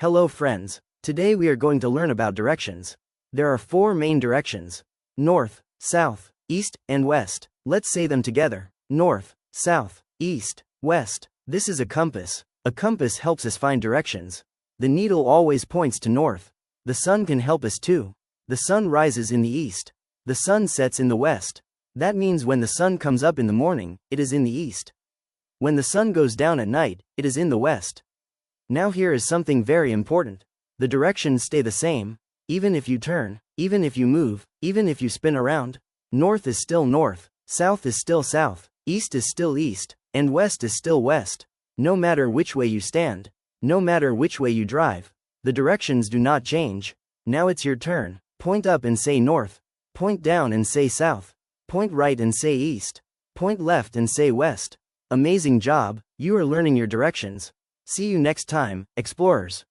Hello friends. Today we are going to learn about directions. There are 4 main directions: north, south, east, and west. Let's say them together. North, south, east, west. This is a compass. A compass helps us find directions. The needle always points to north. The sun can help us too. The sun rises in the east. The sun sets in the west. That means when the sun comes up in the morning, it is in the east. When the sun goes down at night, it is in the west. Now here is something very important. The directions stay the same. Even if you turn, even if you move, even if you spin around, north is still north, south is still south, east is still east, and west is still west. No matter which way you stand, no matter which way you drive, the directions do not change. Now it's your turn. Point up and say north. Point down and say south. Point right and say east. Point left and say west. Amazing job, you are learning your directions. See you next time, explorers.